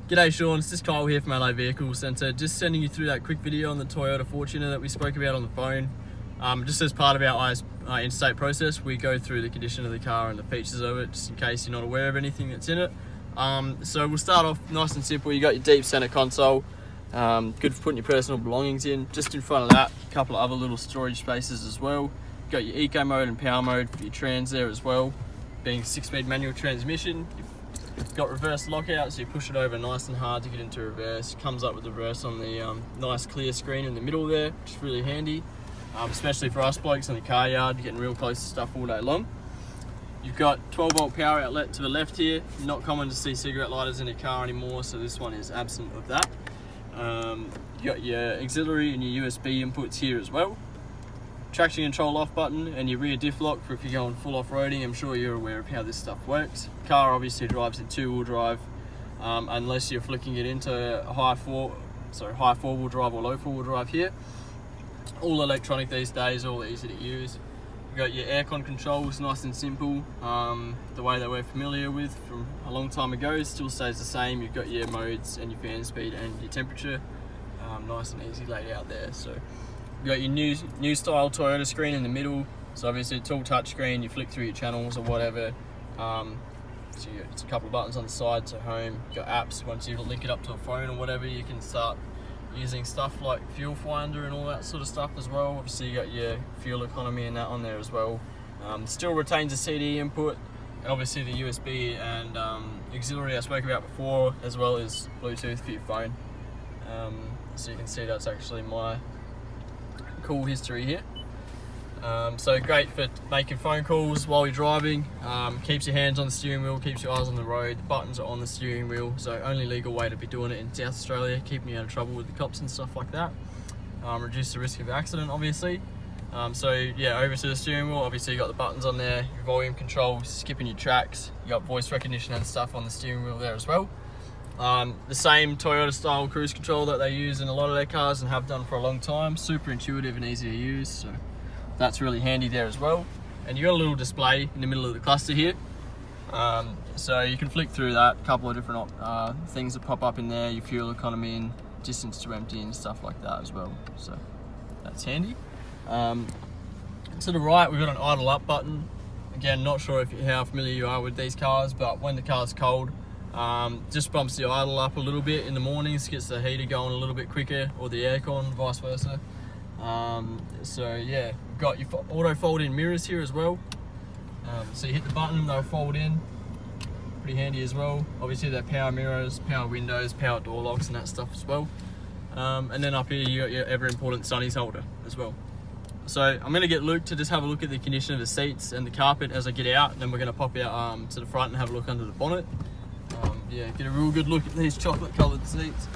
G'day Shaun, it's just Kyle here from LA Vehicle Centre. Just sending you through that quick video on the Toyota Fortuner that we spoke about on the phone. Just as part of our interstate process, we go through the condition of the car and the features of it, just in case you're not aware of anything that's in it. So we'll start off nice and simple. You got your deep center console, good for putting your personal belongings in. Just in front of that, a couple of other little storage spaces as well. You got your eco mode and power mode for your trans there as well. Being 6-speed manual transmission. You've got reverse lockout, so you push it over nice and hard to get into reverse. Comes up with reverse on the nice clear screen in the middle there, which is really handy, especially for us blokes in the car yard, getting real close to stuff all day long. You've got 12-volt power outlet to the left here. Not common to see cigarette lighters in a car anymore, so this one is absent of that. You got your auxiliary and your USB inputs here as well. Traction control off button and your rear diff lock for if you're going full off-roading. I'm sure you're aware of how this stuff works. Car obviously drives in 2-wheel drive, unless you're flicking it into high 4-wheel drive or low 4-wheel drive here. All electronic these days, all easy to use. You've got your aircon controls, nice and simple. The way that we're familiar with from a long time ago still stays the same. You've got your modes and your fan speed and your temperature. Nice and easy laid out there. So you got your new style Toyota screen in the middle, so obviously it's all touch screen. You flick through your channels or whatever. So it's a couple of buttons on the side, so home. You got apps. Once you link it up to a phone or whatever, you can start using stuff like fuel finder and all that sort of stuff as well. Obviously you got your fuel economy and that on there as well. Still retains a CD input, and obviously the USB and auxiliary I spoke about before, as well as Bluetooth for your phone. So you can see that's actually my call history here. So great for making phone calls while you're driving. Keeps your hands on the steering wheel, keeps your eyes on the road. The buttons are on the steering wheel, so only legal way to be doing it in South Australia, keeping you out of trouble with the cops and stuff like that. Reduce the risk of accident, obviously. So yeah, over to the steering wheel. Obviously you got the buttons on there, your volume control, skipping your tracks. You got voice recognition and stuff on the steering wheel there as well. The same Toyota style cruise control that they use in a lot of their cars and have done for a long time. Super intuitive and easy to use, so that's really handy there as well. And you got a little display in the middle of the cluster here, so you can flick through that. A couple of different things that pop up in there, your fuel economy and distance to empty and stuff like that as well, so that's handy. To the right we've got an idle up button. Again, not sure how familiar you are with these cars, but when the car's cold, just bumps the idle up a little bit in the mornings, gets the heater going a little bit quicker, or the aircon, vice versa. So yeah, we've got your auto fold in mirrors here as well. So you hit the button, they'll fold in. Pretty handy as well. Obviously they're power mirrors, power windows, power door locks and that stuff as well. And then up here you got your ever important sunnies holder as well. So I'm going to get Luke to just have a look at the condition of the seats and the carpet as I get out, and then we're going to pop out to the front and have a look under the bonnet. Yeah, get a real good look at these chocolate coloured seats.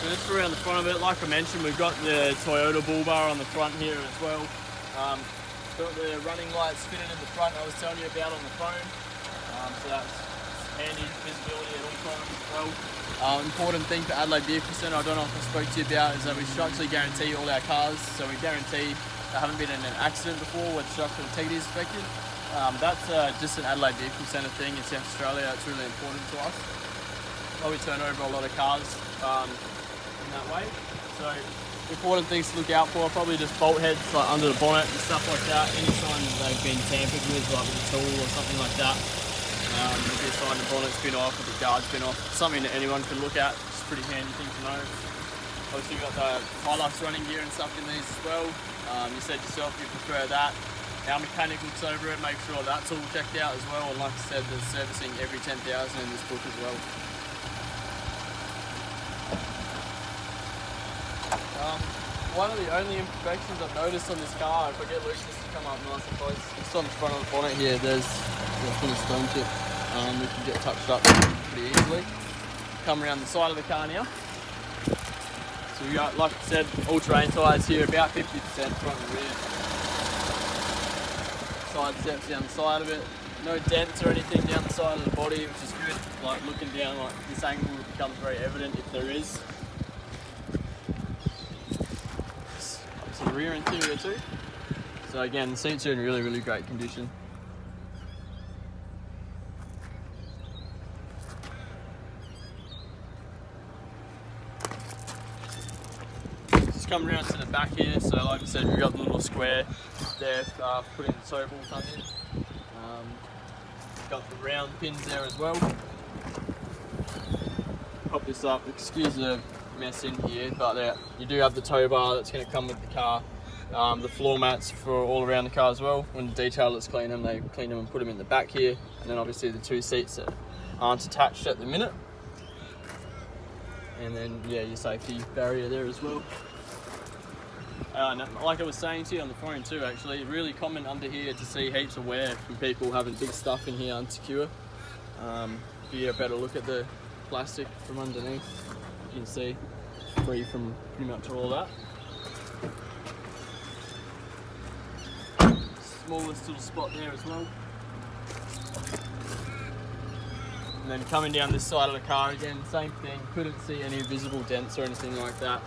So just around the front of it, like I mentioned, we've got the Toyota bull bar on the front here as well. Got the running lights fitted in the front I was telling you about on the phone, so that's handy visibility at all times as well. Important thing for Adelaide Vehicle Centre, I don't know if I spoke to you about, is that we structurally guarantee all our cars, so we guarantee they haven't been in an accident before where the structural integrity is affected. That's just an Adelaide Vehicle Centre thing in South Australia. It's really important to us. We turn over a lot of cars in that way. So important things to look out for, probably just bolt heads like under the bonnet and stuff like that. Any sign that they've been tampered with, like with a tool or something like that. If you sign the bonnet's been off or the guard's been off, something that anyone can look at. It's a pretty handy thing to know. Obviously you've got the Hilux running gear and stuff in these as well. You said yourself you prefer that. Our mechanic looks over it, make sure that's all checked out as well. And like I said, there's servicing every 10,000 in this book as well. One of the only imperfections I've noticed on this car, if I get Luke just to come up nice and close, just on the front of the bonnet here, there's been a stone chip which can get touched up pretty easily. Come around the side of the car now. So we got, like I said, all-terrain tyres here, about 50% front and rear. Side steps down the side of it. No dents or anything down the side of the body, which is good. Like looking down, like this angle becomes very evident if there is. Up to the rear interior too. So again, the seats are in really, really great condition. Just come around to the back here. So like I said, we've got the little square there, putting the tow ball tongue in. Got the round pins there as well. Pop this up, excuse the mess in here, but you do have the tow bar that's going to come with the car. The floor mats for all around the car as well. When the detailers clean them, they clean them and put them in the back here. And then obviously the two seats that aren't attached at the minute. And then yeah, your safety barrier there as well. Like I was saying to you on the phone too, actually, really common under here to see heaps of wear from people having big stuff in here unsecure. If you get a better look at the plastic from underneath, you can see free from pretty much all that. Smallest little spot there as well. And then coming down this side of the car again, same thing, couldn't see any visible dents or anything like that.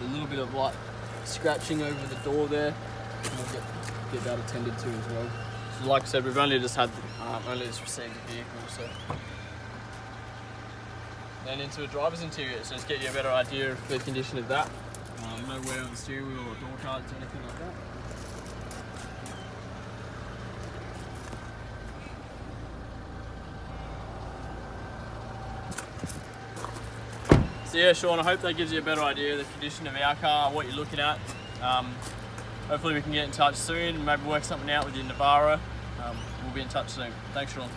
A little bit of like scratching over the door there. We'll get that attended to as well. So like I said, we've only just received the vehicle, so. Then into a driver's interior, so just get you a better idea of the condition of that. No wear on the steering wheel or door cards or anything like that. So yeah, Shaun, I hope that gives you a better idea of the condition of our car, what you're looking at. Hopefully we can get in touch soon and maybe work something out with your Navara. We'll be in touch soon. Thanks, Shaun.